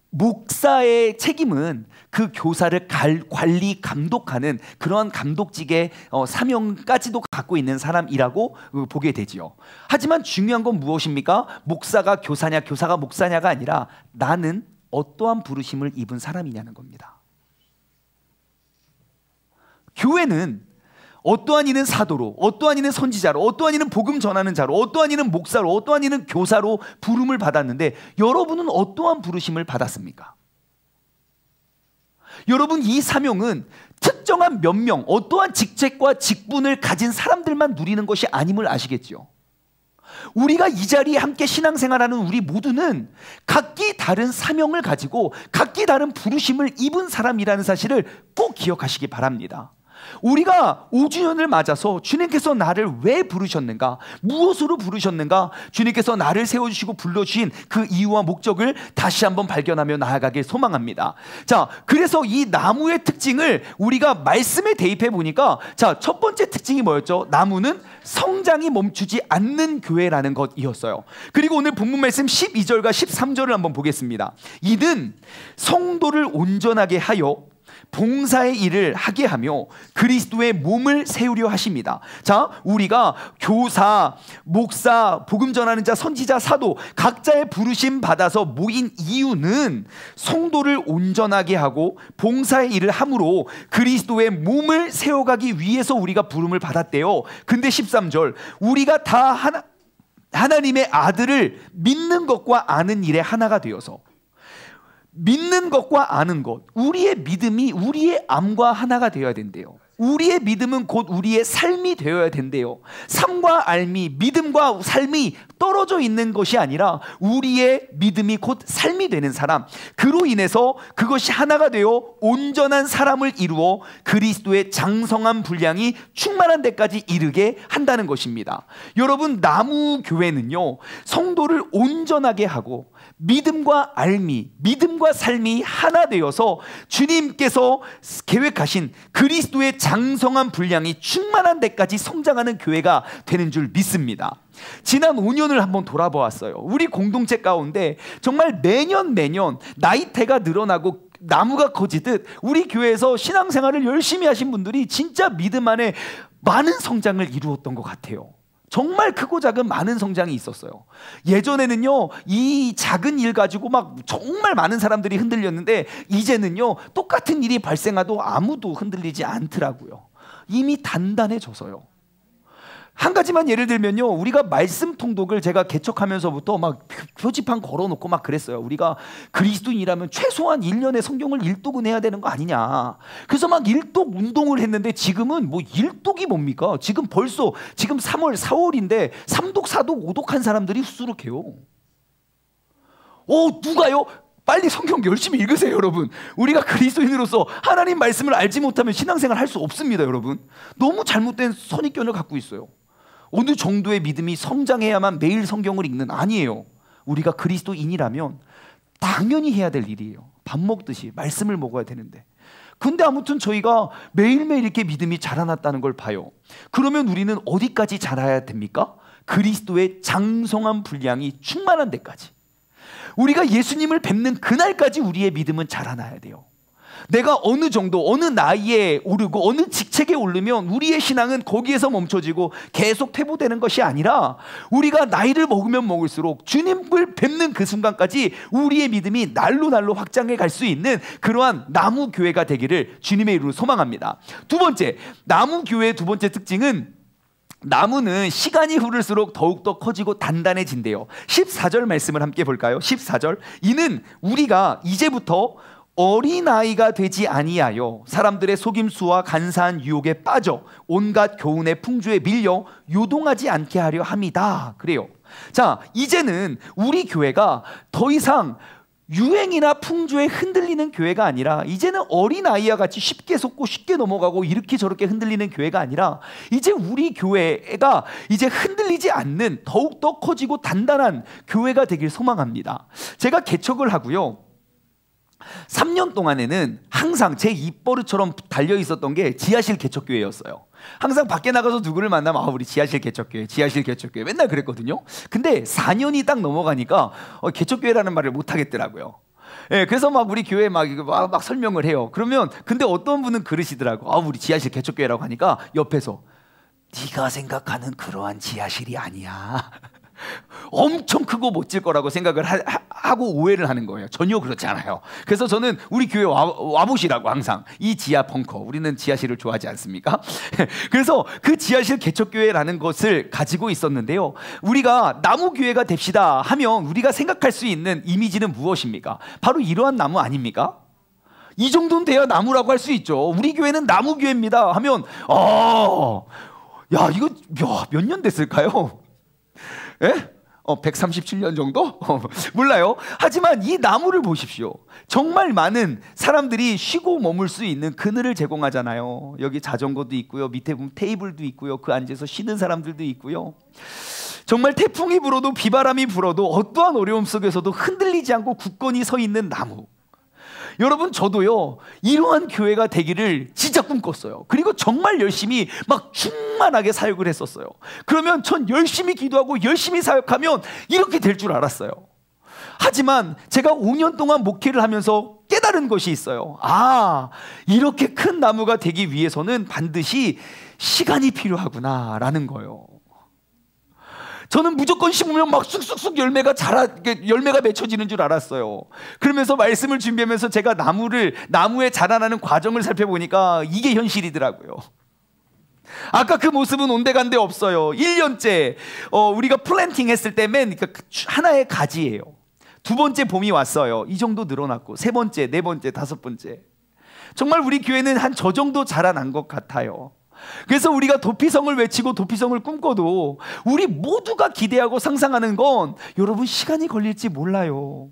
목사의 책임은 그 교사를 관리, 감독하는 그런 감독직의 사명까지도 갖고 있는 사람이라고 보게 되지요. 하지만 중요한 건 무엇입니까? 목사가 교사냐, 교사가 목사냐가 아니라 나는 어떠한 부르심을 입은 사람이냐는 겁니다. 교회는 어떠한 이는 사도로, 어떠한 이는 선지자로, 어떠한 이는 복음 전하는 자로, 어떠한 이는 목사로, 어떠한 이는 교사로 부름을 받았는데 여러분은 어떠한 부르심을 받았습니까? 여러분, 이 사명은 특정한 몇 명, 어떠한 직책과 직분을 가진 사람들만 누리는 것이 아님을 아시겠죠? 우리가 이 자리에 함께 신앙생활하는 우리 모두는 각기 다른 사명을 가지고 각기 다른 부르심을 입은 사람이라는 사실을 꼭 기억하시기 바랍니다. 우리가 5주년을 맞아서 주님께서 나를 왜 부르셨는가, 무엇으로 부르셨는가, 주님께서 나를 세워주시고 불러주신 그 이유와 목적을 다시 한번 발견하며 나아가길 소망합니다. 자, 그래서 이 나무의 특징을 우리가 말씀에 대입해 보니까, 자, 첫 번째 특징이 뭐였죠? 나무는 성장이 멈추지 않는 교회라는 것이었어요. 그리고 오늘 본문 말씀 12절과 13절을 한번 보겠습니다. 이는 성도를 온전하게 하여 봉사의 일을 하게 하며 그리스도의 몸을 세우려 하십니다. 자, 우리가 교사, 목사, 복음 전하는 자, 선지자, 사도 각자의 부르심 받아서 모인 이유는 성도를 온전하게 하고 봉사의 일을 함으로 그리스도의 몸을 세워가기 위해서 우리가 부름을 받았대요. 근데 13절, 우리가 다 하나님의 아들을 믿는 것과 아는 일에 하나가 되어서, 믿는 것과 아는 것, 우리의 믿음이 우리의 암과 하나가 되어야 된대요. 우리의 믿음은 곧 우리의 삶이 되어야 된대요. 삶과 삶이, 믿음과 삶이 떨어져 있는 것이 아니라 우리의 믿음이 곧 삶이 되는 사람, 그로 인해서 그것이 하나가 되어 온전한 사람을 이루어 그리스도의 장성한 분량이 충만한 데까지 이르게 한다는 것입니다. 여러분, 나무 교회는요, 성도를 온전하게 하고 믿음과 알미, 믿음과 삶이 하나 되어서 주님께서 계획하신 그리스도의 장성한 분량이 충만한 데까지 성장하는 교회가 되는 줄 믿습니다. 지난 5년을 한번 돌아보았어요. 우리 공동체 가운데 정말 매년 나이대가 늘어나고 나무가 커지듯 우리 교회에서 신앙생활을 열심히 하신 분들이 진짜 믿음 안에 많은 성장을 이루었던 것 같아요. 정말 크고 작은 많은 성장이 있었어요. 예전에는요, 이 작은 일 가지고 막 정말 많은 사람들이 흔들렸는데 이제는요, 똑같은 일이 발생해도 아무도 흔들리지 않더라고요. 이미 단단해져서요. 한 가지만 예를 들면요, 우리가 말씀 통독을 제가 개척하면서부터 막 표지판 걸어놓고 막 그랬어요. 우리가 그리스도인이라면 최소한 1년에 성경을 일독은 해야 되는 거 아니냐. 그래서 막 일독 운동을 했는데 지금은 뭐 일독이 뭡니까? 지금 벌써 지금 3월 4월인데 3독 4독 5독 한 사람들이 수두룩해요. 누가요? 빨리 성경 열심히 읽으세요, 여러분. 우리가 그리스도인으로서 하나님 말씀을 알지 못하면 신앙생활 할 수 없습니다, 여러분. 너무 잘못된 선입견을 갖고 있어요. 어느 정도의 믿음이 성장해야만 매일 성경을 읽는, 아니에요. 우리가 그리스도인이라면 당연히 해야 될 일이에요. 밥 먹듯이 말씀을 먹어야 되는데. 근데 아무튼 저희가 매일매일 이렇게 믿음이 자라났다는 걸 봐요. 그러면 우리는 어디까지 자라야 됩니까? 그리스도의 장성한 분량이 충만한 데까지. 우리가 예수님을 뵙는 그날까지 우리의 믿음은 자라나야 돼요. 내가 어느 정도, 어느 나이에 오르고 어느 직책에 오르면 우리의 신앙은 거기에서 멈춰지고 계속 퇴보되는 것이 아니라 우리가 나이를 먹으면 먹을수록 주님을 뵙는 그 순간까지 우리의 믿음이 날로 확장해 갈 수 있는 그러한 나무 교회가 되기를 주님의 이름으로 소망합니다. 두 번째, 나무 교회의 두 번째 특징은 나무는 시간이 흐를수록 더욱더 커지고 단단해진대요. 14절 말씀을 함께 볼까요? 14절, 이는 우리가 이제부터 어린아이가 되지 아니하여 사람들의 속임수와 간사한 유혹에 빠져 온갖 교훈의 풍조에 밀려 요동하지 않게 하려 함이다. 그래요. 자, 이제는 우리 교회가 더 이상 유행이나 풍조에 흔들리는 교회가 아니라 이제는 어린아이와 같이 쉽게 속고 쉽게 넘어가고 이렇게 저렇게 흔들리는 교회가 아니라 이제 우리 교회가 이제 흔들리지 않는 더욱더 커지고 단단한 교회가 되길 소망합니다. 제가 개척을 하고요, 3년 동안에는 항상 제 입버릇처럼 달려 있었던 게 지하실 개척교회였어요. 항상 밖에 나가서 누구를 만나면 우리 지하실 개척교회, 지하실 개척교회 맨날 그랬거든요. 근데 4년이 딱 넘어가니까 개척교회라는 말을 못 하겠더라고요. 예, 그래서 막 우리 교회 막 설명을 해요. 그러면 근데 어떤 분은 그러시더라고. 우리 지하실 개척교회라고 하니까 옆에서 네가 생각하는 그러한 지하실이 아니야. 엄청 크고 멋질 거라고 생각을 하고 오해를 하는 거예요. 전혀 그렇지 않아요. 그래서 저는 우리 교회 와보시라고 항상, 이 지하 벙커, 우리는 지하실을 좋아하지 않습니까? 그래서 그 지하실 개척교회라는 것을 가지고 있었는데요, 우리가 나무교회가 됩시다 하면 우리가 생각할 수 있는 이미지는 무엇입니까? 바로 이러한 나무 아닙니까? 이 정도는 돼야 나무라고 할 수 있죠. 우리 교회는 나무교회입니다 하면 이거 몇 년 됐을까요? 예? 137년 정도? 몰라요. 하지만 이 나무를 보십시오. 정말 많은 사람들이 쉬고 머물 수 있는 그늘을 제공하잖아요. 여기 자전거도 있고요, 밑에 보면 테이블도 있고요, 그 앉아서 쉬는 사람들도 있고요. 정말 태풍이 불어도 비바람이 불어도 어떠한 어려움 속에서도 흔들리지 않고 굳건히 서 있는 나무. 여러분, 저도요 이러한 교회가 되기를 진짜 꿈꿨어요. 그리고 정말 열심히 막 충만하게 사역을 했었어요. 그러면 전 열심히 기도하고 열심히 사역하면 이렇게 될 줄 알았어요. 하지만 제가 5년 동안 목회를 하면서 깨달은 것이 있어요. 이렇게 큰 나무가 되기 위해서는 반드시 시간이 필요하구나 라는 거예요. 저는 무조건 심으면 막 쑥쑥쑥 열매가 맺혀지는 줄 알았어요. 그러면서 말씀을 준비하면서 제가 나무에 자라나는 과정을 살펴보니까 이게 현실이더라고요. 아까 그 모습은 온데간데 없어요. 1년째 우리가 플랜팅 했을 때 하나의 가지예요. 두 번째 봄이 왔어요. 이 정도 늘어났고, 세 번째, 네 번째, 다섯 번째. 정말 우리 교회는 한 저 정도 자라난 것 같아요. 그래서 우리가 도피성을 외치고 도피성을 꿈꿔도 우리 모두가 기대하고 상상하는 건 여러분 시간이 걸릴지 몰라요.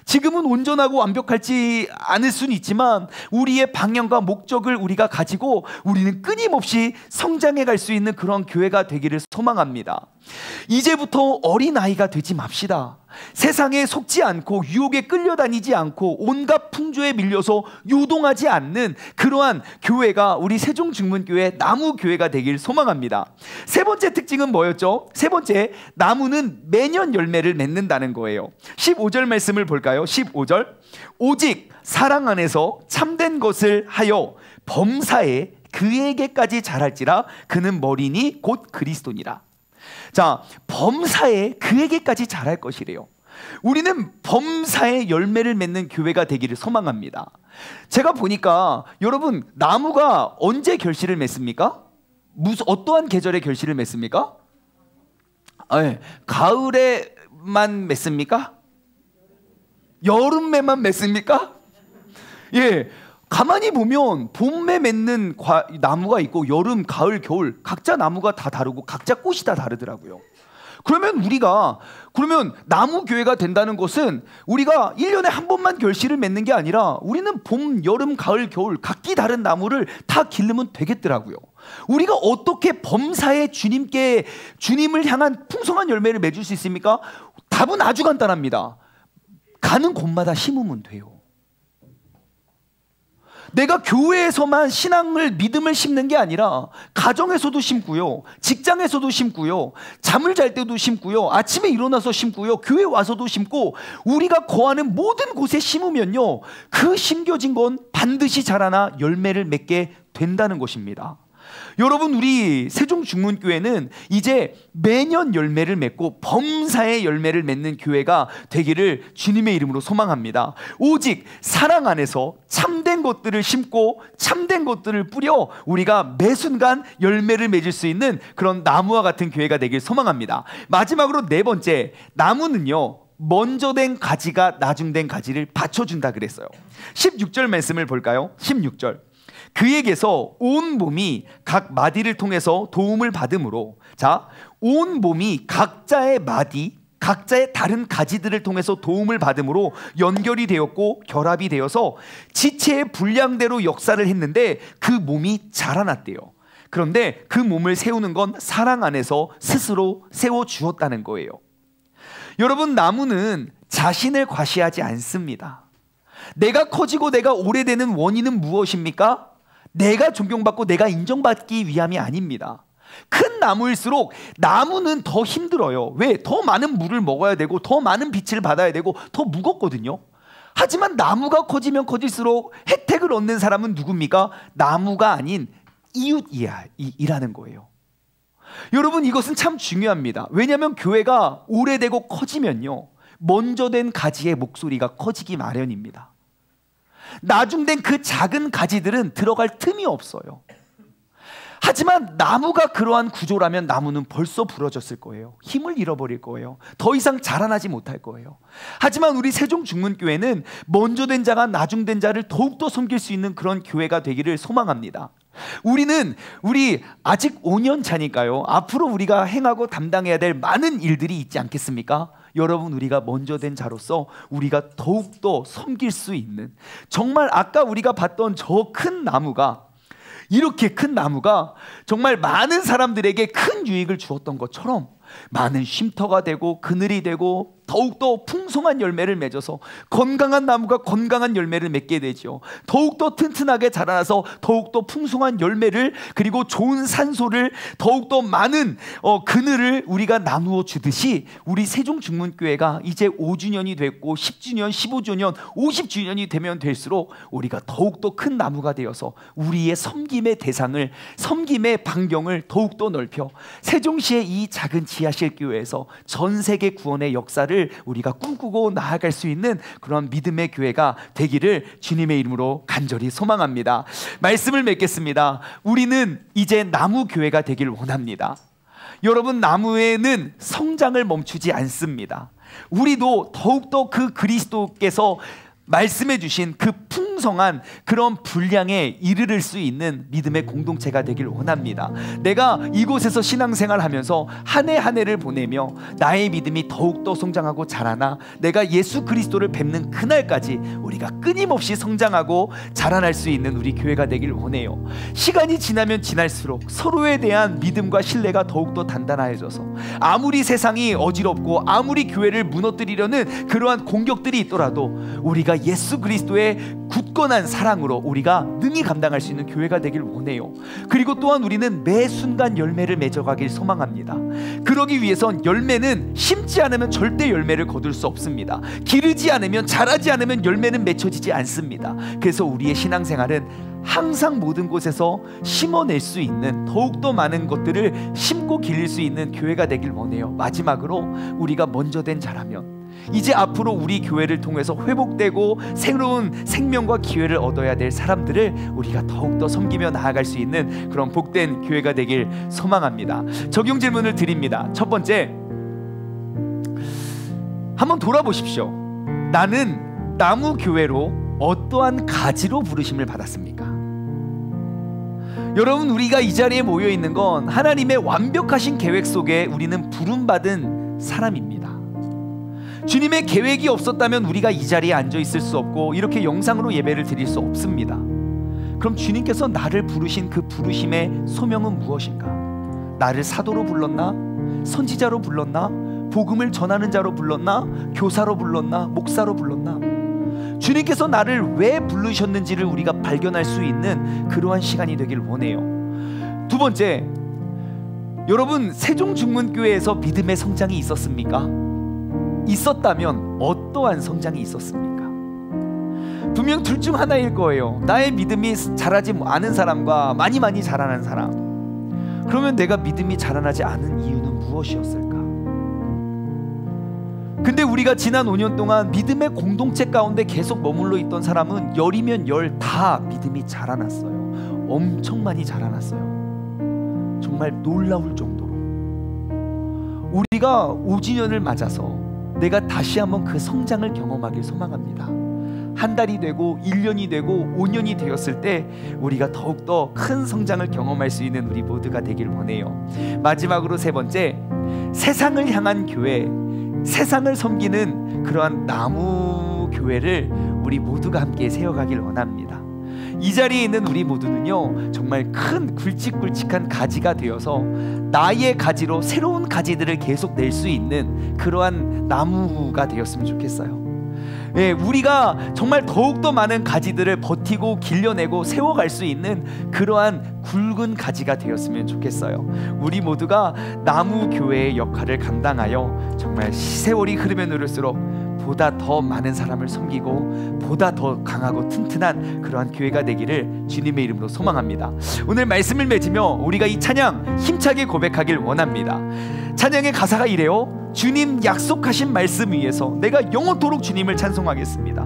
지금은 온전하고 완벽할지 않을 수는 있지만 우리의 방향과 목적을 우리가 가지고 우리는 끊임없이 성장해 갈 수 있는 그런 교회가 되기를 소망합니다. 이제부터 어린아이가 되지 맙시다. 세상에 속지 않고 유혹에 끌려다니지 않고 온갖 풍조에 밀려서 요동하지 않는 그러한 교회가 우리 세종중문교회 나무교회가 되길 소망합니다. 세 번째 특징은 뭐였죠? 세 번째, 나무는 매년 열매를 맺는다는 거예요. 15절 말씀을 볼까요? 15절, 오직 사랑 안에서 참된 것을 하여 범사에 그에게까지 자랄지라 그는 머리니 곧 그리스도니라. 자, 범사에 그에게까지 자랄 것이래요. 우리는 범사에 열매를 맺는 교회가 되기를 소망합니다. 제가 보니까 여러분, 나무가 언제 결실을 맺습니까? 어떠한 계절에 결실을 맺습니까? 네, 가을에만 맺습니까? 여름에만 맺습니까? 예, 가만히 보면 봄에 맺는 나무가 있고 여름, 가을, 겨울 각자 나무가 다 다르고 각자 꽃이 다 다르더라고요. 그러면 나무 교회가 된다는 것은 우리가 1년에 한 번만 결실을 맺는 게 아니라 우리는 봄, 여름, 가을, 겨울 각기 다른 나무를 다 기르면 되겠더라고요. 우리가 어떻게 범사에 주님을 향한 풍성한 열매를 맺을 수 있습니까? 답은 아주 간단합니다. 가는 곳마다 심으면 돼요. 내가 교회에서만 신앙을, 믿음을 심는 게 아니라 가정에서도 심고요, 직장에서도 심고요, 잠을 잘 때도 심고요, 아침에 일어나서 심고요, 교회 와서도 심고, 우리가 거하는 모든 곳에 심으면요, 그 심겨진 건 반드시 자라나 열매를 맺게 된다는 것입니다. 여러분, 우리 세종중문교회는 이제 매년 열매를 맺고 범사에 열매를 맺는 교회가 되기를 주님의 이름으로 소망합니다. 오직 사랑 안에서 참된 것들을 심고 참된 것들을 뿌려 우리가 매 순간 열매를 맺을 수 있는 그런 나무와 같은 교회가 되길 소망합니다. 마지막으로 네 번째, 나무는요, 먼저 된 가지가 나중된 가지를 받쳐준다 그랬어요. 16절 말씀을 볼까요? 16절, 그에게서 온 몸이 각 마디를 통해서 도움을 받음으로, 자, 온 몸이 각자의 마디, 각자의 다른 가지들을 통해서 도움을 받음으로 연결이 되었고 결합이 되어서 지체의 분량대로 역사를 했는데 그 몸이 자라났대요. 그런데 그 몸을 세우는 건 사랑 안에서 스스로 세워주었다는 거예요. 여러분, 나무는 자신을 과시하지 않습니다. 내가 커지고 내가 오래되는 원인은 무엇입니까? 내가 존경받고 내가 인정받기 위함이 아닙니다. 큰 나무일수록 나무는 더 힘들어요. 왜? 더 많은 물을 먹어야 되고 더 많은 빛을 받아야 되고 더 무겁거든요. 하지만 나무가 커지면 커질수록 혜택을 얻는 사람은 누굽니까? 나무가 아닌 이웃이라는 거예요. 여러분, 이것은 참 중요합니다. 왜냐하면 교회가 오래되고 커지면요, 먼저 된 가지의 목소리가 커지기 마련입니다. 나중된 그 작은 가지들은 들어갈 틈이 없어요. 하지만 나무가 그러한 구조라면 나무는 벌써 부러졌을 거예요. 힘을 잃어버릴 거예요. 더 이상 자라나지 못할 거예요. 하지만 우리 세종중문교회는 먼저 된 자가 나중된 자를 더욱더 섬길 수 있는 그런 교회가 되기를 소망합니다. 우리 아직 5년 차니까요, 앞으로 우리가 행하고 담당해야 될 많은 일들이 있지 않겠습니까? 여러분, 우리가 먼저 된 자로서 우리가 더욱더 섬길 수 있는, 정말 아까 우리가 봤던 저 큰 나무가, 이렇게 큰 나무가 정말 많은 사람들에게 큰 유익을 주었던 것처럼 많은 쉼터가 되고 그늘이 되고 더욱더 풍성한 열매를 맺어서 건강한 나무가 건강한 열매를 맺게 되죠. 더욱더 튼튼하게 자라나서 더욱더 풍성한 열매를, 그리고 좋은 산소를, 더욱더 많은 그늘을 우리가 나누어 주듯이 우리 세종중문교회가 이제 5주년이 됐고 10주년, 15주년, 50주년이 되면 될수록 우리가 더욱더 큰 나무가 되어서 우리의 섬김의 대상을, 섬김의 반경을 더욱더 넓혀 세종시의 이 작은 지하실 교회에서 전 세계 구원의 역사를 우리가 꿈꾸고 나아갈 수 있는 그런 믿음의 교회가 되기를 주님의 이름으로 간절히 소망합니다. 말씀을 맺겠습니다. 우리는 이제 나무 교회가 되길 원합니다. 여러분, 나무에는 성장을 멈추지 않습니다. 우리도 더욱더 그 그리스도께서 말씀해 주신 그 풍성한 풍성한 그런 분량에 이르를 수 있는 믿음의 공동체가 되길 원합니다. 내가 이곳에서 신앙생활하면서 한 해 한 해를 보내며 나의 믿음이 더욱더 성장하고 자라나 내가 예수 그리스도를 뵙는 그날까지 우리가 끊임없이 성장하고 자라날 수 있는 우리 교회가 되길 원해요. 시간이 지나면 지날수록 서로에 대한 믿음과 신뢰가 더욱더 단단해져서 아무리 세상이 어지럽고 아무리 교회를 무너뜨리려는 그러한 공격들이 있더라도 우리가 예수 그리스도의 굳건한 사랑으로 우리가 능히 감당할 수 있는 교회가 되길 원해요. 그리고 또한 우리는 매 순간 열매를 맺어가길 소망합니다. 그러기 위해선 열매는 심지 않으면 절대 열매를 거둘 수 없습니다. 기르지 않으면, 자라지 않으면 열매는 맺혀지지 않습니다. 그래서 우리의 신앙생활은 항상 모든 곳에서 심어낼 수 있는, 더욱더 많은 것들을 심고 기를 수 있는 교회가 되길 원해요. 마지막으로 우리가 먼저 된 자라면 이제 앞으로 우리 교회를 통해서 회복되고 새로운 생명과 기회를 얻어야 될 사람들을 우리가 더욱더 섬기며 나아갈 수 있는 그런 복된 교회가 되길 소망합니다. 적용 질문을 드립니다. 첫 번째, 한번 돌아보십시오. 나는 나무 교회로 어떠한 가지로 부르심을 받았습니까? 여러분, 우리가 이 자리에 모여 있는 건 하나님의 완벽하신 계획 속에 우리는 부름받은 사람입니다. 주님의 계획이 없었다면 우리가 이 자리에 앉아 있을 수 없고 이렇게 영상으로 예배를 드릴 수 없습니다. 그럼 주님께서 나를 부르신 그 부르심의 소명은 무엇인가? 나를 사도로 불렀나? 선지자로 불렀나? 복음을 전하는 자로 불렀나? 교사로 불렀나? 목사로 불렀나? 주님께서 나를 왜 부르셨는지를 우리가 발견할 수 있는 그러한 시간이 되길 원해요. 두 번째, 여러분, 세종중문교회에서 믿음의 성장이 있었습니까? 있었다면 어떠한 성장이 있었습니까? 분명 둘 중 하나일 거예요. 나의 믿음이 자라지 않은 사람과 많이 자라는 사람. 그러면 내가 믿음이 자라나지 않은 이유는 무엇이었을까? 근데 우리가 지난 5년 동안 믿음의 공동체 가운데 계속 머물러 있던 사람은 열이면 열 다 믿음이 자라났어요. 엄청 많이 자라났어요. 정말 놀라울 정도로. 우리가 5주년을 맞아서 내가 다시 한번 그 성장을 경험하길 소망합니다. 한 달이 되고 1년이 되고 5년이 되었을 때 우리가 더욱더 큰 성장을 경험할 수 있는 우리 모두가 되길 원해요. 마지막으로 세 번째, 세상을 향한 교회, 세상을 섬기는 그러한 나무 교회를 우리 모두가 함께 세워가길 원합니다. 이 자리에 있는 우리 모두는요, 정말 큰 굵직굵직한 가지가 되어서 나의 가지로 새로운 가지들을 계속 낼 수 있는 그러한 나무가 되었으면 좋겠어요. 예, 우리가 정말 더욱더 많은 가지들을 버티고 길러내고 세워갈 수 있는 그러한 굵은 가지가 되었으면 좋겠어요. 우리 모두가 나무 교회의 역할을 감당하여 정말 세월이 흐르면 흐를수록 보다 더 많은 사람을 섬기고 보다 더 강하고 튼튼한 그러한 교회가 되기를 주님의 이름으로 소망합니다. 오늘 말씀을 맺으며 우리가 이 찬양 힘차게 고백하길 원합니다. 찬양의 가사가 이래요. 주님 약속하신 말씀 위에서 내가 영원토록 주님을 찬송하겠습니다.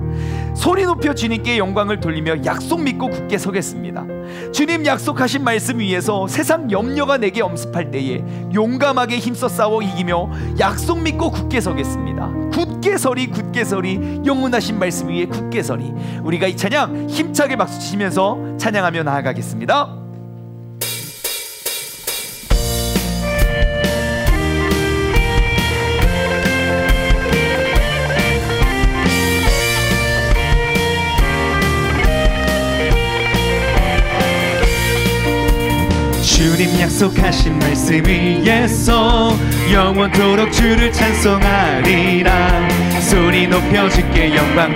소리 높여 주님께 영광을 돌리며 약속 믿고 굳게 서겠습니다. 주님 약속하신 말씀 위에서 세상 염려가 내게 엄습할 때에 용감하게 힘써 싸워 이기며 약속 믿고 굳게 서겠습니다. 굳게 서리 영원하신 말씀 위에 굳게 서리. 우리가 이 찬양 힘차게 박수 치면서 찬양하며 나아가겠습니다. 주님 약속하신 말씀 위에서 영원토록 주를 찬송하리라. 소리 높여 주께 영광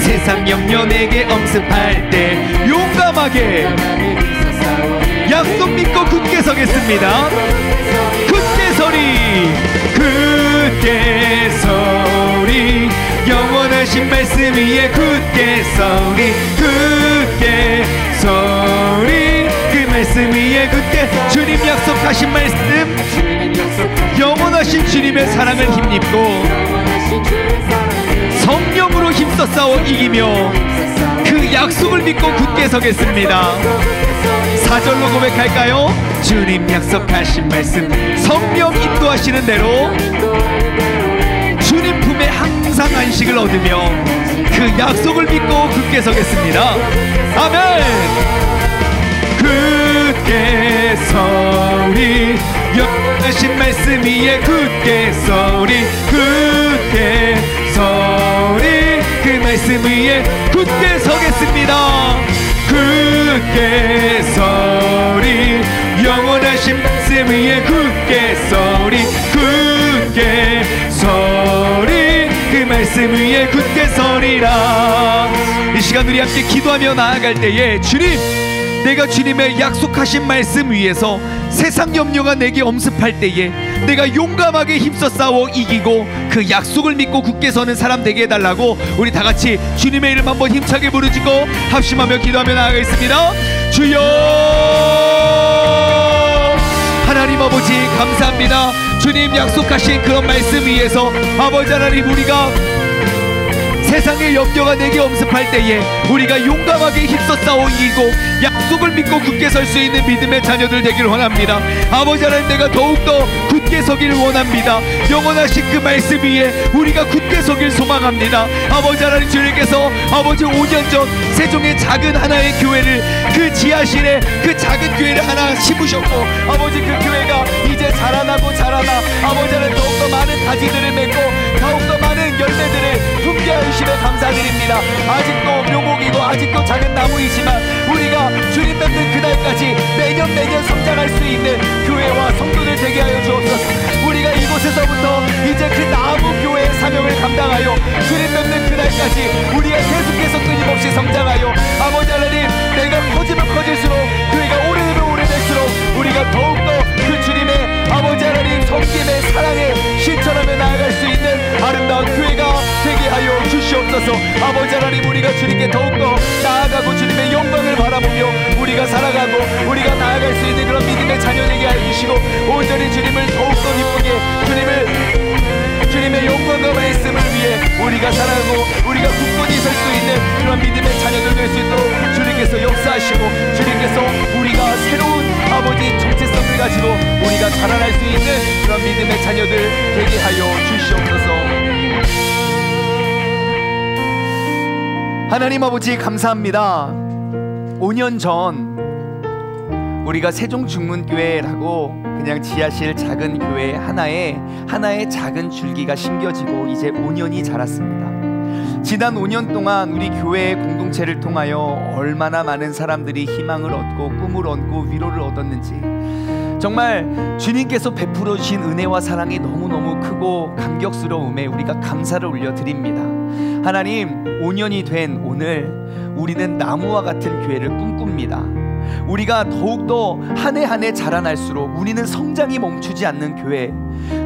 세상 염려 내게 엄습할 때 용감하게 약속 믿고 굳게 서겠습니다. 굳게 서리 영원하신 말씀 위에 굳게 서리 그 말씀 위에 굳게 주님 약속하신 말씀 영원하신 주님의 사랑을 힘입고 성령으로 힘써 싸워 이기며 그 약속을 믿고 굳게 서겠습니다. 4절로 고백할까요? 주님 약속하신 말씀 성령 인도하시는 대로 주님 품에 항상 안식을 얻으며 그 약속을 믿고 굳게 서겠습니다. 아멘. 굳게 서리 약속하신 말씀 위에 굳게 서리 굳게 서리 그 말씀 위에 굳게 서겠습니다. 굳게 서리 영원하신 말씀 위에 굳게 서리 굳게 서리 그 말씀 위에 굳게 서리라. 이 시간 우리 함께 기도하며 나아갈 때에 주님, 내가 주님의 약속하신 말씀 위에서 세상 염려가 내게 엄습할 때에 내가 용감하게 힘써 싸워 이기고 그 약속을 믿고 굳게 서는 사람 되게 해달라고 우리 다같이 주님의 이름 한번 힘차게 부르짖고 합심하며 기도하며 나아가겠습니다. 주여 하나님 아버지 감사합니다. 주님 약속하신 그런 말씀 위에서 아버지 하나님 우리가 세상의 염려가 내게 엄습할 때에 우리가 용감하게 힘써 싸워 이기고 약속을 믿고 굳게 설 수 있는 믿음의 자녀들 되기를 원합니다. 아버지 하나님 내가 더욱더 굳게 서기를 원합니다. 영원하신 그 말씀 위에 우리가 굳게 서길 소망합니다. 아버지 하나님 주님께서 아버지 5년 전 세종의 작은 하나의 교회를 그 지하실에 그 작은 교회를 하나 심으셨고 아버지 그 교회가 이제 자라나고 아버지 하나님 더욱더 많은 가지들을 맺고 더욱더 많은 열매들을 품게하시며 감사드립니다. 아직도 묘목이고 아직도 작은 나무이지만 우리가 주님 뵙는 그날까지 매년 성장할 수 있는 교회와 성도들 되게 하여 주옵소서. 우리가 이곳에서부터 이제 그 나무 교회의 사명을 감당하여 주님 뵙는 그날까지 우리가 계속해서 끊임없이 성장하여 아버지 하나님 내가 커지면 커질수록 교회가 오래되면 오래될수록 우리가 더욱더 그 주님의 아버지 하나님 성김의 사랑에 실천하며 나아갈 수 있는 아름다운 교회가 되게 하여 주시옵소서. 아버지 하나님 우리가 주님께 더욱더 나아가고 주님의 영광을 바라보며 우리가 살아가고 우리가 나아갈 수 있는 그런 믿음의 자녀 되게 해주시고 온전히 주님을 더욱더 기쁘게 주님의 영광과 말씀을 위해 우리가 살아가고 우리가 굳건히 설 수 있는 그런 믿음의 자녀들 될 수 있도록 주님께서 역사하시고 주님께서 우리가 새로운 아버지 정체성을 가지고 우리가 자라날 수 있는 그런 믿음의 자녀들 되게 하여 주시옵소서. 하나님 아버지 감사합니다. 5년 전 우리가 세종중문교회라고 그냥 지하실 작은 교회 하나에 작은 줄기가 심겨지고 이제 5년이 자랐습니다. 지난 5년 동안 우리 교회의 공동체를 통하여 얼마나 많은 사람들이 희망을 얻고 꿈을 얻고 위로를 얻었는지 정말 주님께서 베풀어 주신 은혜와 사랑이 너무너무 크고 감격스러움에 우리가 감사를 올려드립니다. 하나님, 5년이 된 오늘 우리는 나무와 같은 교회를 꿈꿉니다. 우리가 더욱더 한 해 한 해 자라날수록 우리는 성장이 멈추지 않는 교회,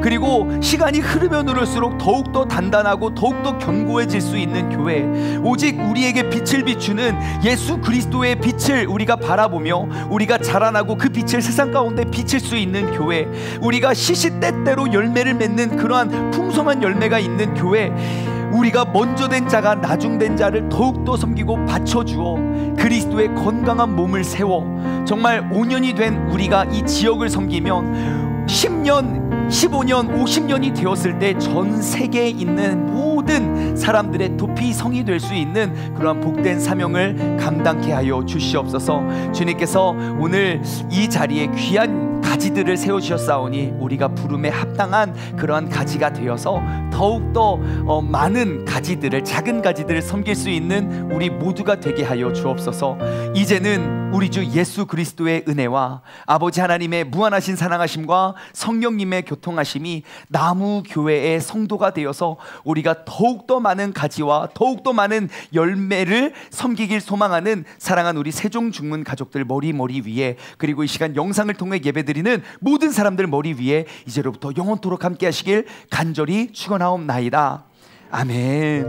그리고 시간이 흐르면 흐를수록 더욱더 단단하고 더욱더 견고해질 수 있는 교회, 오직 우리에게 빛을 비추는 예수 그리스도의 빛을 우리가 바라보며 우리가 자라나고 그 빛을 세상 가운데 비칠 수 있는 교회, 우리가 시시때때로 열매를 맺는 그러한 풍성한 열매가 있는 교회, 우리가 먼저 된 자가 나중된 자를 더욱더 섬기고 받쳐주어 그리스도의 건강한 몸을 세워 정말 5년이 된 우리가 이 지역을 섬기면 10년, 15년, 50년이 되었을 때 전 세계에 있는 모든 사람들의 도피 성이 될 수 있는 그러한 복된 사명을 감당케 하여 주시옵소서. 주님께서 오늘 이 자리에 귀한 가지들을 세우셨사오니 우리가 부름에 합당한 그러한 가지가 되어서 더욱더 많은 가지들을, 작은 가지들을 섬길 수 있는 우리 모두가 되게 하여 주옵소서. 이제는 우리 주 예수 그리스도의 은혜와 아버지 하나님의 무한하신 사랑하심과 성령님의 교통하심이 나무 교회의 성도가 되어서 우리가 더욱더 많은 가지와 더욱더 많은 열매를 섬기길 소망하는 사랑하는 우리 세종중문 가족들 머리 위에, 그리고 이 시간 영상을 통해 예배드리는 모든 사람들 머리 위에 이제로부터 영원토록 함께 하시길 간절히 축원하옵나이다. 아멘.